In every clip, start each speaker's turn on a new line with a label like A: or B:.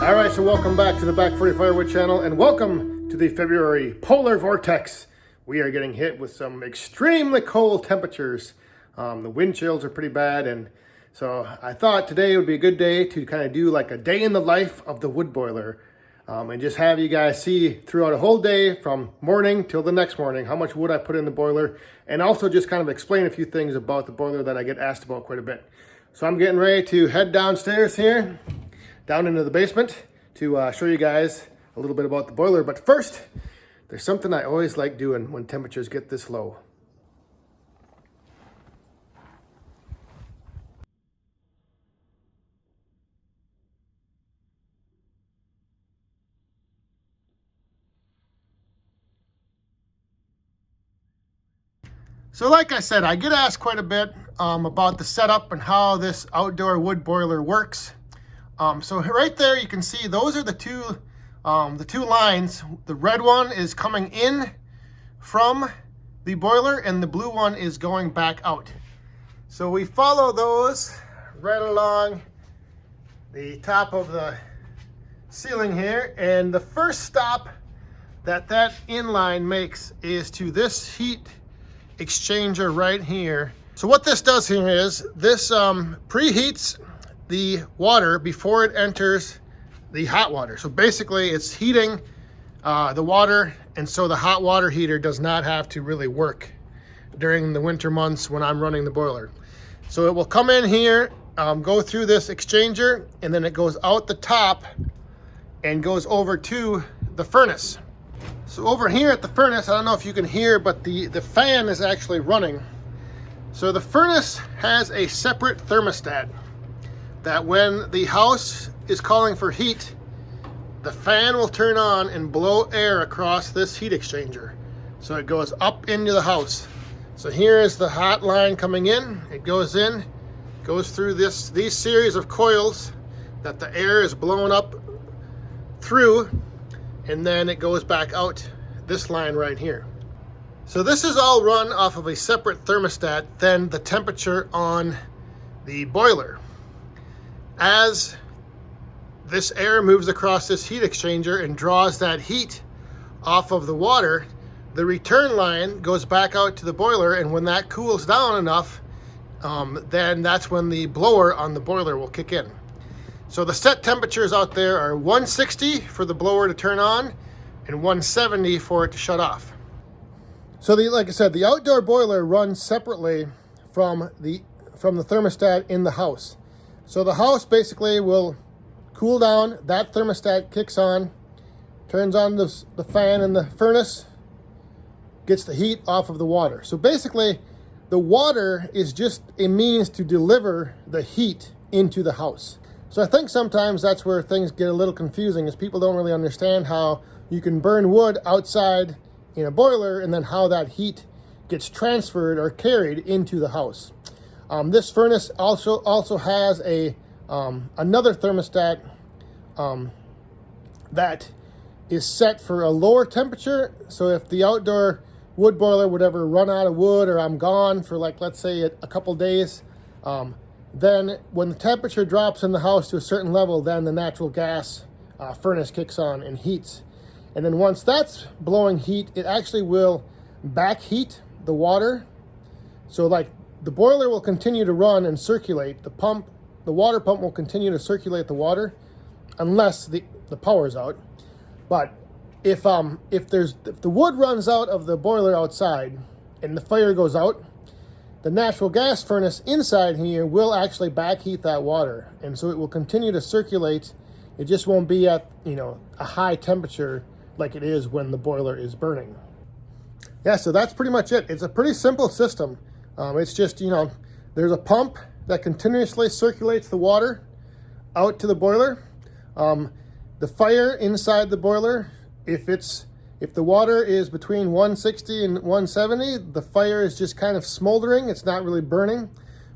A: All right, so welcome back to the Back 40 Firewood channel, and welcome to the February polar vortex. We are getting hit with some extremely cold temperatures. The wind chills are pretty bad, and so I thought today would be a good day to kind of do like a day in the life of the wood boiler, and just have you guys see throughout a whole day from morning till the next morning how much wood I put in the boiler, and also just kind of explain a few things about the boiler that I get asked about quite a bit. So I'm getting ready to head downstairs here, down into the basement to show you guys a little bit about the boiler. But first, there's something I always like doing when temperatures get this low. So like I said, I get asked quite a bit about the setup and how this outdoor wood boiler works. So right there you can see those are the two lines. The red one is coming in from the boiler and the blue one is going back out. So we follow those right along the top of the ceiling here, and the first stop that inline makes is to this heat exchanger right here. So what this does here is this preheats the water before it enters the hot water. So basically it's heating the water, and so the hot water heater does not have to really work during the winter months when I'm running the boiler. So it will come in here, go through this exchanger, and then it goes out the top and goes over to the furnace. So over here at the furnace, I don't know if you can hear, but the fan is actually running. So the furnace has a separate thermostat that when the house is calling for heat, the fan will turn on and blow air across this heat exchanger. So it goes up into the house. So here is the hot line coming in. It goes in, goes through these series of coils that the air is blown up through, and then it goes back out this line right here. So this is all run off of a separate thermostat than the temperature on the boiler. As this air moves across this heat exchanger and draws that heat off of the water, the return line goes back out to the boiler, and when that cools down enough, then that's when the blower on the boiler will kick in. So the set temperatures out there are 160 for the blower to turn on and 170 for it to shut off. So like I said, the outdoor boiler runs separately from the thermostat in the house. So the house basically will cool down, that thermostat kicks on, turns on the fan in the furnace, gets the heat off of the water. So basically, the water is just a means to deliver the heat into the house. So I think sometimes that's where things get a little confusing, is people don't really understand how you can burn wood outside in a boiler and then how that heat gets transferred or carried into the house. This furnace also has another thermostat that is set for a lower temperature. So if the outdoor wood boiler would ever run out of wood, or I'm gone for, like, let's say a couple days, then when the temperature drops in the house to a certain level, then the natural gas furnace kicks on and heats. And then once that's blowing heat, it actually will back heat the water. So like the boiler will continue to run and circulate. The water pump will continue to circulate the water unless the power's out. But if the wood runs out of the boiler outside and the fire goes out, the natural gas furnace inside here will actually back heat that water, and so it will continue to circulate. It just won't be at a high temperature like it is when the boiler is burning. Yeah, so that's pretty much it. It's a pretty simple system. It's just, there's a pump that continuously circulates the water out to the boiler. The fire inside the boiler, if the water is between 160 and 170, the fire is just kind of smoldering. It's not really burning.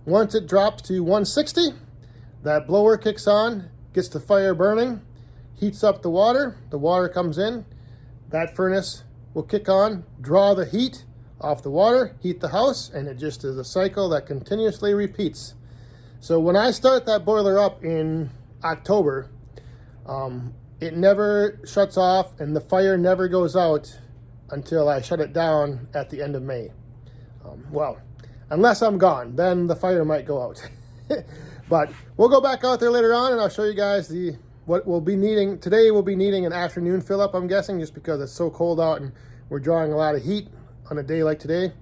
A: Once it drops to 160, that blower kicks on, gets the fire burning, heats up the water comes in, that furnace will kick on, draw the heat off the water, heat the house, and it just is a cycle that continuously repeats. So when I start that boiler up in October, it never shuts off and the fire never goes out until I shut it down at the end of May. Well, unless I'm gone, then the fire might go out. But we'll go back out there later on and I'll show you guys what we'll be needing. Today we'll be needing an afternoon fill up, I'm guessing, just because it's so cold out and we're drawing a lot of heat on a day like today.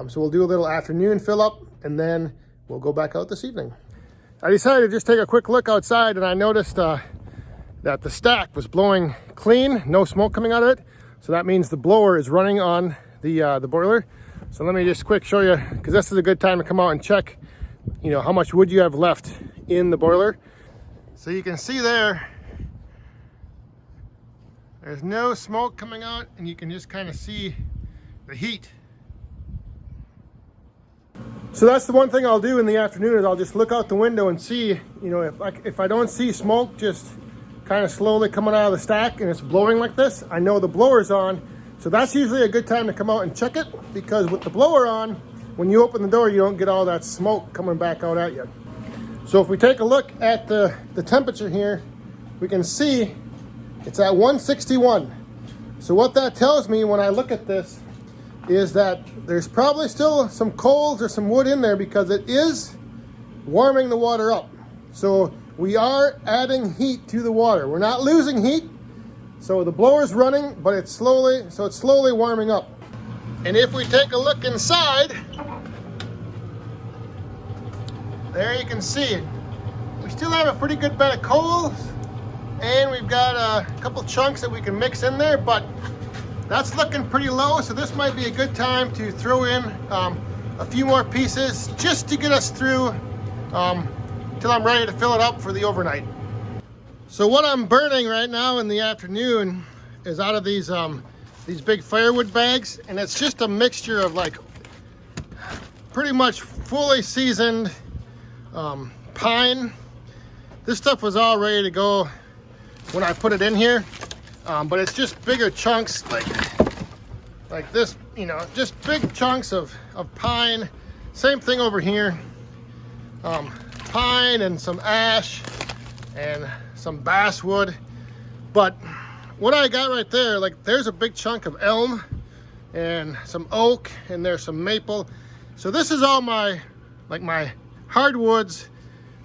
A: So we'll do a little afternoon fill up and then we'll go back out this evening. I decided to just take a quick look outside and I noticed that the stack was blowing clean, no smoke coming out of it. So that means the blower is running on the boiler. So let me just quick show you, because this is a good time to come out and check, you know, how much wood you have left in the boiler. So you can see there's no smoke coming out and you can just kind of see the heat. So that's the one thing I'll do in the afternoon is I'll just look out the window and see, you know, if I don't see smoke just kind of slowly coming out of the stack and it's blowing like this, I know the blower's on. So that's usually a good time to come out and check it, because with the blower on, when you open the door, you don't get all that smoke coming back out at you. So if we take a look at the temperature here, we can see it's at 161. So what that tells me when I look at this is that there's probably still some coals or some wood in there, because it is warming the water up. So we are adding heat to the water. We're not losing heat. So the blower's running, but it's slowly warming up. And if we take a look inside, there you can see it. We still have a pretty good bed of coals, and we've got a couple chunks that we can mix in there, but that's looking pretty low. So this might be a good time to throw in a few more pieces just to get us through till I'm ready to fill it up for the overnight. So what I'm burning right now in the afternoon is out of these big firewood bags, and it's just a mixture of like pretty much fully seasoned pine. This stuff was all ready to go when I put it in here, but it's just bigger chunks like this, you know, just big chunks of pine. Same thing over here, pine and some ash and some basswood. But what I got right there, like there's a big chunk of elm and some oak, and there's some maple. So this is all my hardwoods,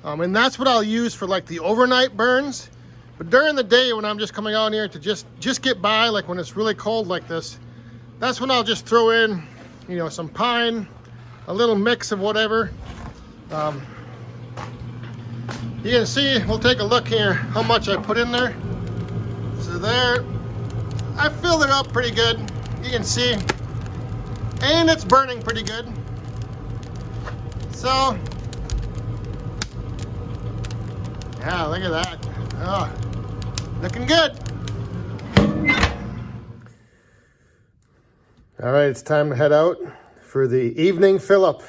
A: and that's what I'll use for like the overnight burns. But during the day when I'm just coming out here to just get by, like when it's really cold like this, that's when I'll just throw in, you know, some pine, a little mix of whatever. You can see, we'll take a look here how much I put in there. So there, I filled it up pretty good. You can see, and it's burning pretty good. So, yeah, look at that. Oh, looking good. All right, it's time to head out for the evening fill up.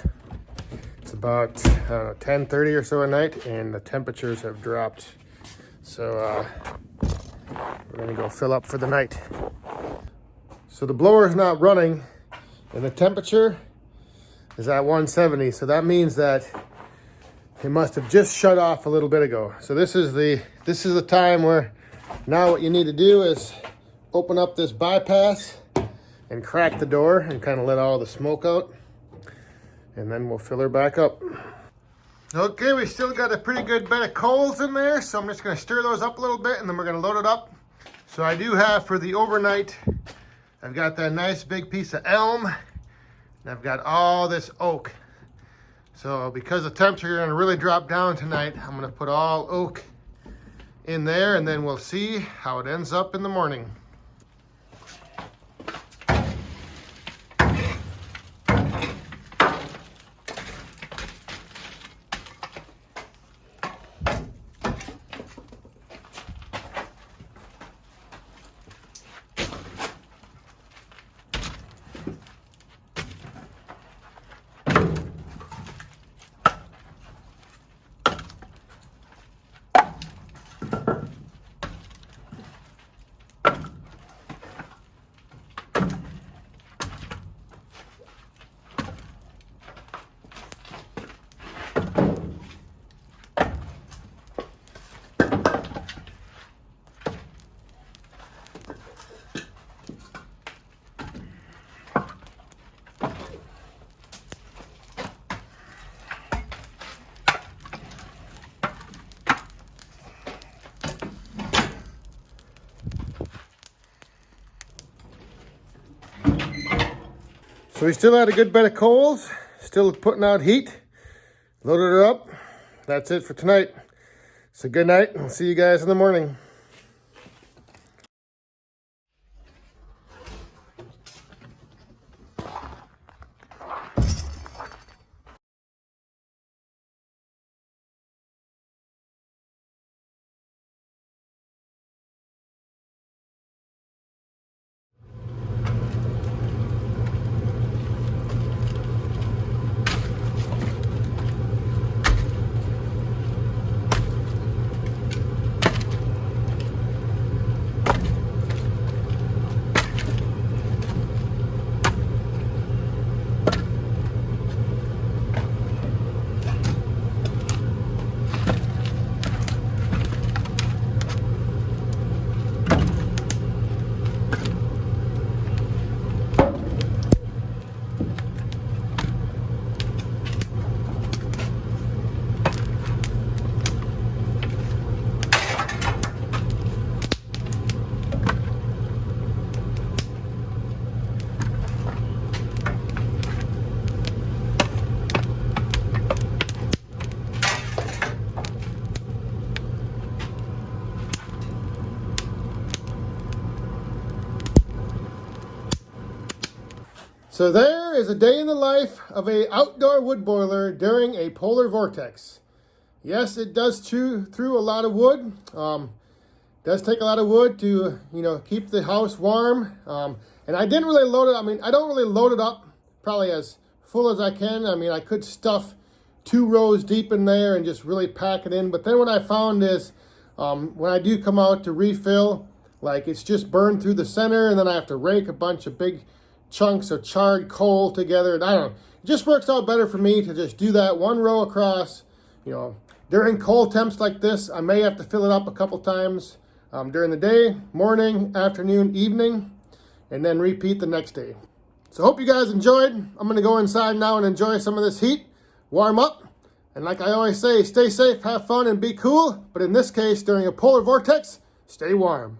A: It's about 10:30 or so at night, and the temperatures have dropped. So we're gonna go fill up for the night. So the blower is not running, and the temperature is at 170. So that means that it must have just shut off a little bit ago. So this is the time where now what you need to do is open up this bypass and crack the door and kind of let all the smoke out. And then we'll fill her back up. Okay, we still got a pretty good bed of coals in there, so I'm just gonna stir those up a little bit and then we're gonna load it up. So I do have for the overnight, I've got that nice big piece of elm, and I've got all this oak. So because the temperature is gonna really drop down tonight, I'm gonna put all oak in there, and then we'll see how it ends up in the morning. So we still had a good bed of coals, still putting out heat, loaded her up. That's it for tonight. So good night, and I'll see you guys in the morning. So there is a day in the life of an outdoor wood boiler during a polar vortex. Yes, it does chew through a lot of wood. Does take a lot of wood to, keep the house warm. And I didn't really load it. I don't really load it up probably as full as I can. I could stuff 2 rows deep in there and just really pack it in. But then what I found is when I do come out to refill, like it's just burned through the center, and then I have to rake a bunch of big chunks of charred coal together. And I don't know, it just works out better for me to just do that 1 row across. During cold temps like this, I may have to fill it up a couple times during the day, morning, afternoon, evening, and then repeat the next day. So hope you guys enjoyed. I'm gonna go inside now and enjoy some of this heat, warm up. And like I always say, stay safe, have fun, and be cool. But in this case, during a polar vortex, stay warm.